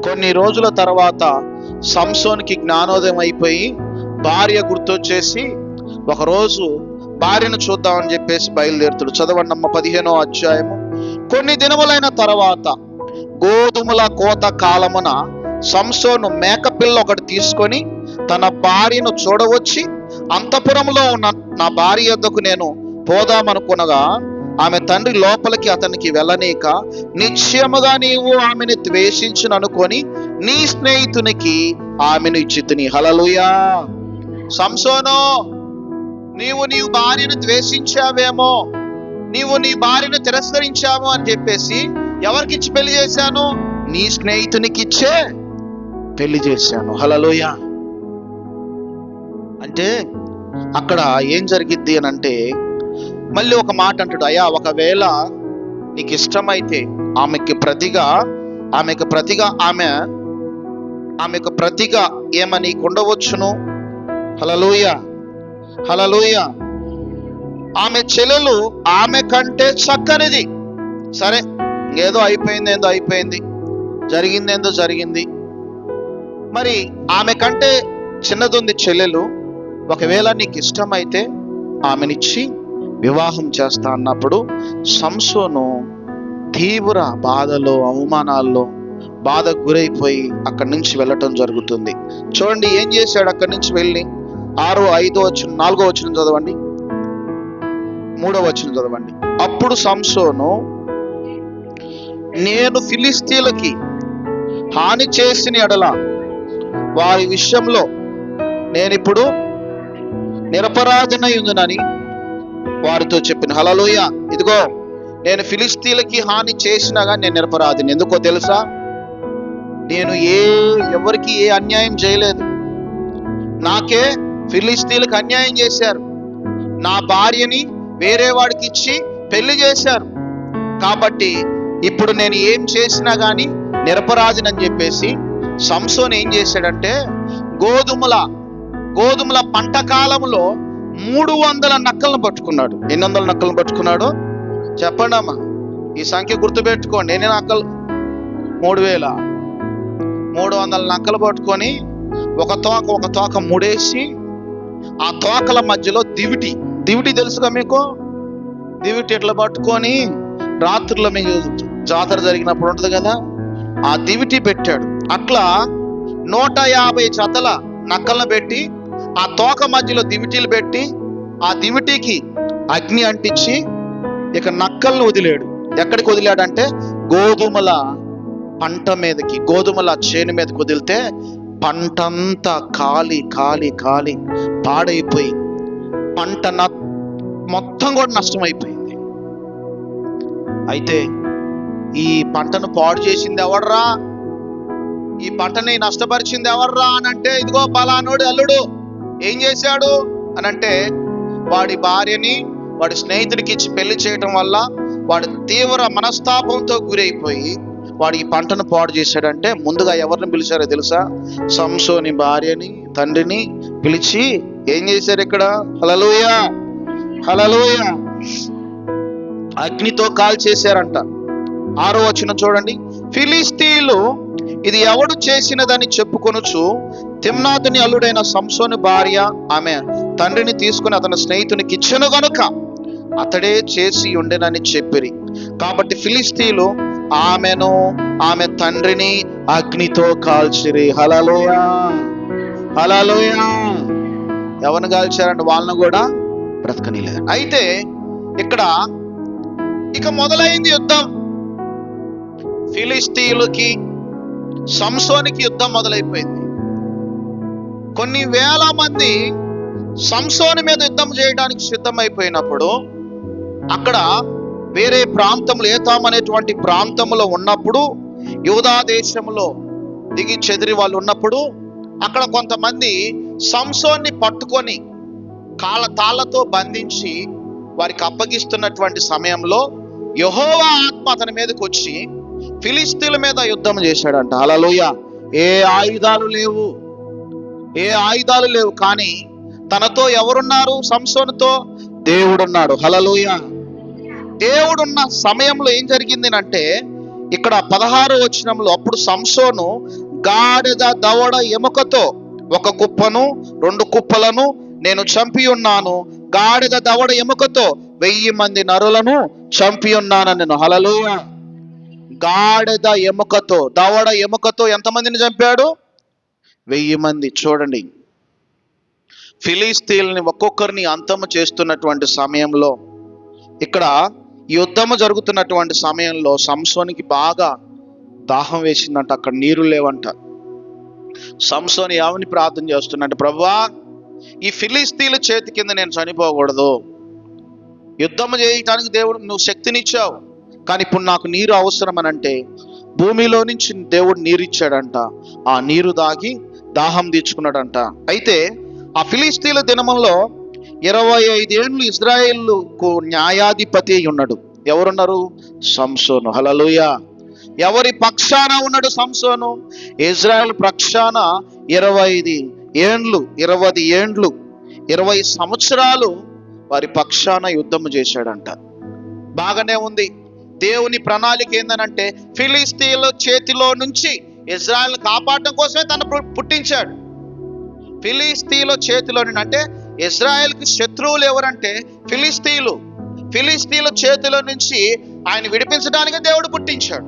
కొన్ని రోజుల తర్వాత సంసోన్కి జ్ఞానోదయం అయిపోయి భార్య గుర్తొచ్చేసి ఒకరోజు భార్యను చూద్దామని చెప్పేసి బయలుదేరుతాడు. చదవండి అమ్మ 15వ అధ్యాయము. కొన్ని దినములైన తర్వాత గోధుమల కోత కాలమున సంసోను మేకపిల్ల ఒకటి తీసుకొని తన భార్యను చూడవచ్చి, అంతఃపురంలో ఉన్న నా భార్య యొద్దకు నేను పోదామనుకునగా ఆమె తండ్రి లోపలికి అతనికి వెళ్ళనీక, నిశ్చయముగా నీవు ఆమెను ద్వేషించుననుకొని నీ స్నేహితునికి ఆమెను ఇచ్చితిని. హల్లెలూయా. సంసోను, నీవు భార్యను ద్వేషించావేమో, నీవు నీ భార్యను తిరస్కరించావు అని చెప్పేసి ఎవరికి ఇచ్చి పెళ్లి చేశాను? నీ స్నేహితునికి ఇచ్చే పెళ్లి చేశాను. హల్లెలూయా. అంటే అక్కడ ఏం జరిగిద్ది అని అంటే, మళ్ళీ ఒక మాట అంటాడు, అయ్యా ఒకవేళ నీకు ఇష్టమైతే ఆమెకు ప్రతిగా ఏమని ఉండవచ్చును. హల్లెలూయా, హల్లెలూయా. ఆమె చెల్లెలు ఆమె కంటే చక్కనిది. సరే, ఏదో అయిపోయింది, జరిగిందేందో జరిగింది. మరి ఆమె కంటే చిన్నదుంది చెల్లెలు, ఒకవేళ నీకు ఇష్టమైతే ఆమెనిచ్చి వివాహం చేస్తా అన్నప్పుడు సంసోను తీవ్ర బాధలో, అవమానాల్లో బాధకు గురైపోయి అక్కడి నుంచి వెళ్ళటం జరుగుతుంది. చూడండి ఏం చేశాడు. అక్కడి నుంచి వెళ్ళి 4వ వచనం చదవండి, 3వ వచనం చదవండి. అప్పుడు సంసోను, నేను ఫిలిష్తీయులకి హాని చేసిన ఎడల వారి విషయంలో నేనిప్పుడు నిరపరాధనై ఉందునని వారితో చెప్పిన. హల్లెలూయా. ఇదిగో, నేను ఫిలిష్తీయులకి హాని చేసినా కానీ నేను నిరపరాధిని. ఎందుకో తెలుసా? నేను ఎవరికి ఏ అన్యాయం చేయలేదు. నాకే ఫిలిష్తీయులకు అన్యాయం చేశారు. నా భార్యని వేరే వాడికి ఇచ్చి పెళ్లి చేశారు. కాబట్టి ఇప్పుడు నేను ఏం చేసినా కానీ నిరపరాధినని చెప్పేసి సంసోను ఏం చేశాడంటే, గోధుమల పంట కాలంలో 300 నక్కలను పట్టుకున్నాడు. ఎన్ని వందల నక్కలను పట్టుకున్నాడు చెప్పండి అమ్మా. ఈ సంఖ్య గుర్తుపెట్టుకోండి. ఎన్ని నక్కలు? 3300 నక్కలు పట్టుకొని ఒక తోక ముడేసి, ఆ తోకల మధ్యలో దివిటి తెలుసుగా మీకు? దివిటి ఇట్లా పట్టుకొని రాత్రుల్లో మీకు జాతర జరిగినప్పుడు ఉంటుంది కదా, ఆ దివిటి పెట్టాడు. అట్లా 150 జతల నక్కలను పెట్టి ఆ తోక మధ్యలో దివిటీలు పెట్టి ఆ దివిటికి అగ్ని అంటించి ఇక నక్కలను వదిలాడు. ఎక్కడికి వదిలాడంటే గోధుమల పంట మీదకి, గోధుమల చేను మీదకి వదిలితే పంటంతా కాలి పాడైపోయి పంట మొత్తం కూడా నష్టమైపోయింది. అయితే ఈ పంటను పాడు చేసింది ఎవర్రా, ఈ పంటని నష్టపరిచింది ఎవర్రా అని అంటే, ఇదిగో పలానోడు అల్లుడు ఏం చేశాడు అని అంటే, వాడి భార్యని వాడి స్నేహితుడికి ఇచ్చి పెళ్లి చేయటం వల్ల వాడు తీవ్ర మనస్తాపంతో గురైపోయి వాడు ఈ పంటను పాడు చేశాడంటే, ముందుగా ఎవరిని పిలిచారో తెలుసా? సంసోని భార్యని, తండ్రిని పిలిచి ఏం చేశారు ఇక్కడ? హల్లెలూయా, హల్లెలూయా. అగ్నితో కాల్చేశారంట. 6వ వచనం చూడండి. ఫిలిష్తీయులు ఇది ఎవడు చేసినదని చెప్పుకొనుచు తిమ్నాతుని అల్లుడైన సంసోని భార్య ఆమె తండ్రిని తీసుకుని అతని స్నేహితునికి ఇచ్చెను గనుక అతడే చేసి ఉండెనని చెప్పిరి. కాబట్టి ఫిలిష్తీయులు ఆమెను ఆమె తండ్రిని అగ్నితో కాల్చిరి. హల్లెలూయా, హల్లెలూయా. ఎవరిని కాల్చారంటే వాళ్ళను కూడా బ్రతకనిలేదు. అయితే ఇక్కడ ఇక మొదలైంది యుద్ధం. ఫిలిష్తీయులకి సంసోనికి యుద్ధం మొదలైపోయింది. కొన్ని వేల మంది సంసోని మీద యుద్ధం చేయడానికి సిద్ధమైపోయినప్పుడు, అక్కడ వేరే ప్రాంతంలో, ఏతాం అనేటువంటి ప్రాంతంలో ఉన్నప్పుడు, యూదా దేశంలో దిగి చెదిరి వాళ్ళు ఉన్నప్పుడు, అక్కడ కొంతమంది సంసోన్ని పట్టుకొని తాళ్ళతో బంధించి వారికి అప్పగిస్తున్నటువంటి సమయంలో యెహోవా ఆత్మ అతని మీదకి వచ్చి ఫిలిష్తీయుల మీద యుద్ధం చేశాడంట. హల్లెలూయా. ఏ ఆయుధాలు లేవు, కానీ తనతో ఎవరున్నారు? సంసోనుతో దేవుడున్నాడు. హల్లెలూయా. దేవుడున్న సమయంలో ఏం జరిగింది అంటే, ఇక్కడ 16వ వచనంలో, అప్పుడు సంసోను గాడిద దవడ ఎముకతో ఒక కుప్పను 2 కుప్పలను నేను చంపి ఉన్నాను, గాడిద దవడ ఎముకతో 1000 మంది నరులను చంపి ఉన్నాను నేను. హల్లెలూయా. గాడిద ఎముకతో, దవడ ఎముకతో ఎంతమందిని చంపాడు? 1000 మంది. చూడండి, ఫిలిస్తీయుల్ని ఒక్కొక్కరిని అంతము చేస్తున్నటువంటి సమయంలో, ఇక్కడ యుద్ధము జరుగుతున్నటువంటి సమయంలో సంసోనికి బాగా దాహం వేసిందంట. అక్కడ నీరు లేవంట. సంసోను ఏమని ప్రార్థన చేస్తున్నట్టు, ప్రభువా, ఈ ఫిలిస్తీయుల చేతి కింద నేను చనిపోకూడదు. యుద్ధము చేయటానికి దేవుడు నువ్వు శక్తినిచ్చావు, కానీ ఇప్పుడు నాకు నీరు అవసరం అని అంటే, భూమిలో నుంచి దేవుడు నీరు ఇచ్చాడంట. ఆ నీరు దాగి దాహం తీర్చుకున్నాడంట. అయితే ఆ ఫిలిస్తీయుల దినములో 25 ఏళ్ళు ఇజ్రాయేలుకు న్యాయాధిపతి అయి ఉన్నాడు. ఎవరున్నారు? సంసోను. హల్లెలూయా. ఎవరి పక్షాన ఉన్నాడు సంసోను? ఇజ్రాయేల్ పక్షాన 20 సంవత్సరాలు వారి పక్షాన యుద్ధము చేశాడంట. బాగానే ఉంది. దేవుని ప్రణాళిక ఏందనంటే, ఫిలిస్తీయుల చేతిలో నుంచి ఇజ్రాయెల్ కాపాడటం కోసమే తను పుట్టించాడు. ఫిలిస్తీయుల చేతిలో అంటే ఇజ్రాయెల్కి శత్రువులు ఎవరంటే ఫిలిస్తీయుల చేతిలో నుంచి ఆయన విడిపించడానికి దేవుడు పుట్టించాడు.